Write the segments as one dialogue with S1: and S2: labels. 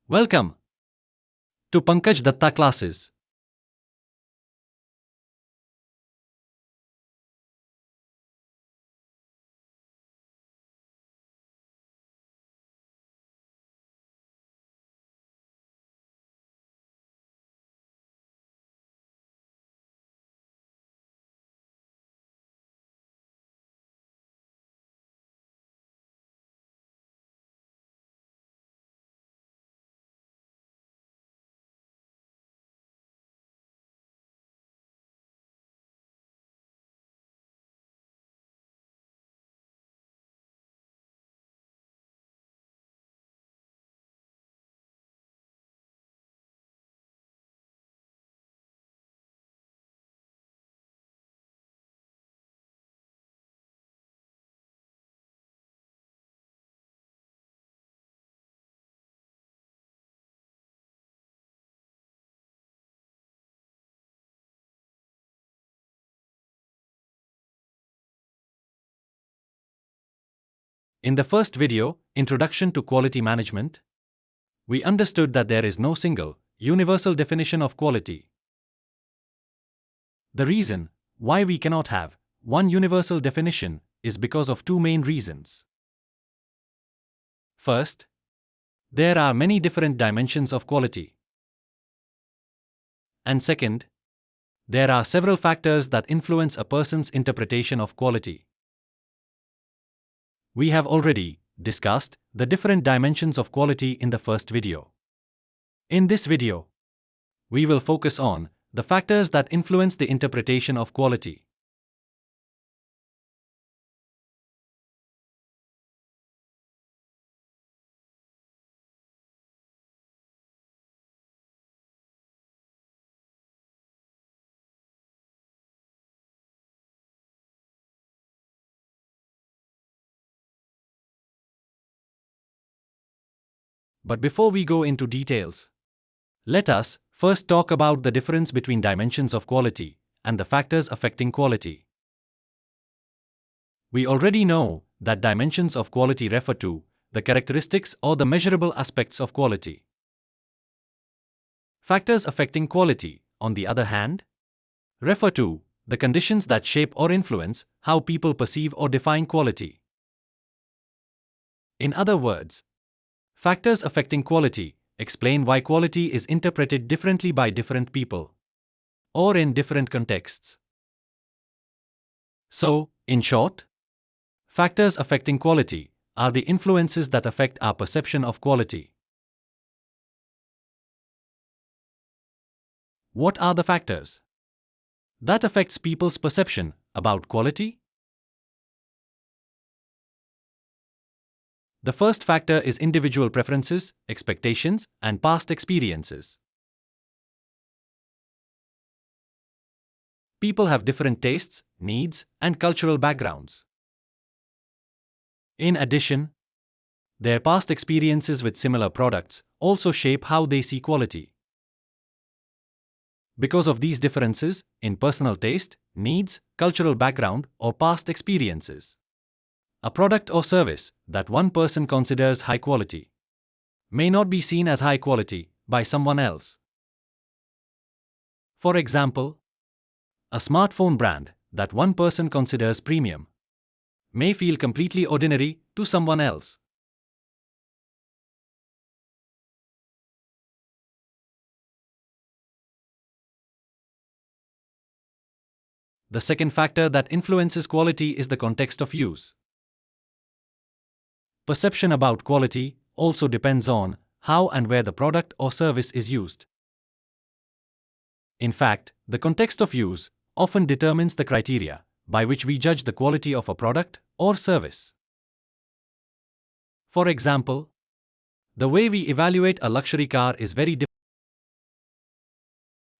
S1: Welcome to Pankaj Datta classes. In the first video, Introduction to Quality Management, we understood that there is no single, universal definition of quality. The reason why we cannot have one universal definition is because of two main reasons. First, there are many different dimensions of quality. And second, there are several factors that influence a person's interpretation of quality. We have already discussed the different dimensions of quality in the first video. In this video, we will focus on the factors that influence the interpretation of quality. But before we go into details, let us first talk about the difference between dimensions of quality and the factors affecting quality. We already know that dimensions of quality refer to the characteristics or the measurable aspects of quality. Factors affecting quality, on the other hand, refer to the conditions that shape or influence how people perceive or define quality. In other words, factors affecting quality explain why quality is interpreted differently by different people, or in different contexts. So, in short, factors affecting quality are the influences that affect our perception of quality. What are the factors that affects people's perception about quality? The first factor is individual preferences, expectations, and past experiences. People have different tastes, needs, and cultural backgrounds. In addition, their past experiences with similar products also shape how they see quality. Because of these differences in personal taste, needs, cultural background, or past experiences, a product or service that one person considers high quality may not be seen as high quality by someone else. For example, a smartphone brand that one person considers premium may feel completely ordinary to someone else. The second factor that influences quality is the context of use. Perception about quality also depends on how and where the product or service is used. In fact, the context of use often determines the criteria by which we judge the quality of a product or service. For example, the way we evaluate a luxury car is very different.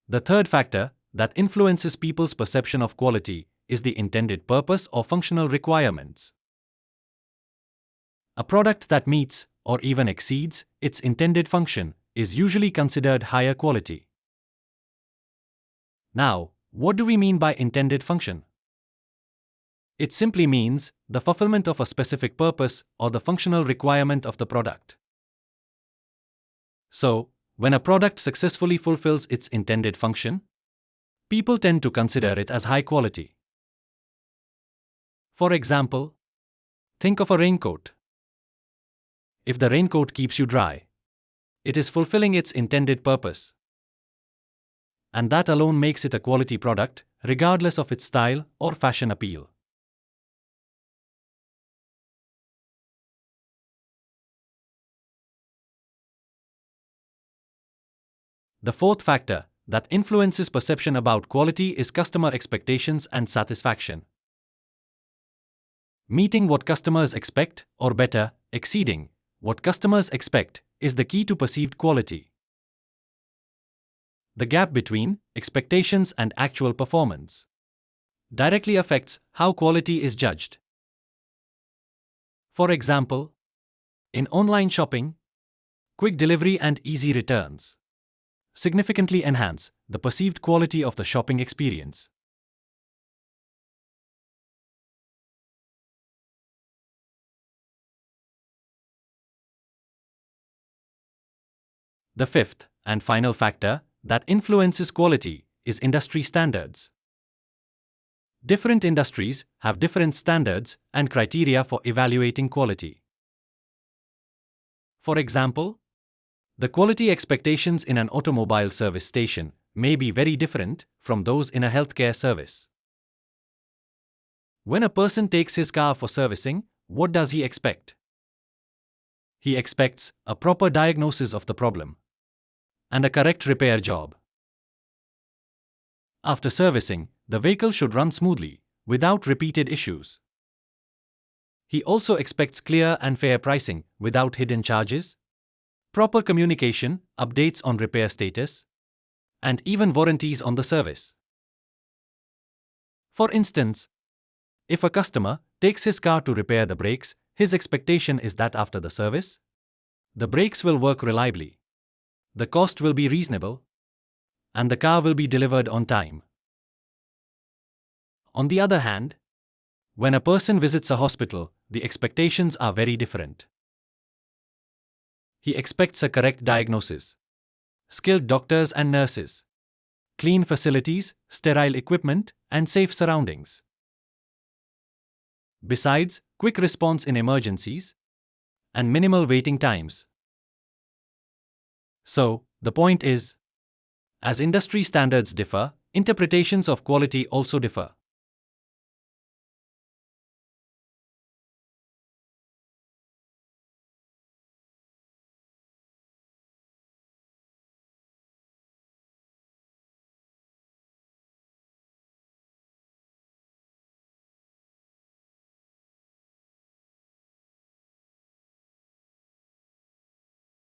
S1: The third factor that influences people's perception of quality is the intended purpose or functional requirements. A product that meets or even exceeds its intended function is usually considered higher quality. Now, what do we mean by intended function? It simply means the fulfillment of a specific purpose or the functional requirement of the product. So, when a product successfully fulfills its intended function, people tend to consider it as high quality. For example, think of a raincoat. If the raincoat keeps you dry, it is fulfilling its intended purpose. And that alone makes it a quality product, regardless of its style or fashion appeal. The fourth factor that influences perception about quality is customer expectations and satisfaction. Meeting what customers expect, or better, exceeding what customers expect, is the key to perceived quality. The gap between expectations and actual performance directly affects how quality is judged. For example, in online shopping, quick delivery and easy returns significantly enhance the perceived quality of the shopping experience. The fifth and final factor that influences quality is industry standards. Different industries have different standards and criteria for evaluating quality. For example, the quality expectations in an automobile service station may be very different from those in a healthcare service. When a person takes his car for servicing, what does he expect? He expects a proper diagnosis of the problem and a correct repair job. After servicing, the vehicle should run smoothly, without repeated issues. He also expects clear and fair pricing without hidden charges, proper communication, updates on repair status, and even warranties on the service. For instance, if a customer takes his car to repair the brakes, his expectation is that after the service, the brakes will work reliably, the cost will be reasonable, and the car will be delivered on time. On the other hand, when a person visits a hospital, the expectations are very different. He expects a correct diagnosis, skilled doctors and nurses, clean facilities, sterile equipment, and safe surroundings. Besides, quick response in emergencies and minimal waiting times. So, the point is, as industry standards differ, interpretations of quality also differ.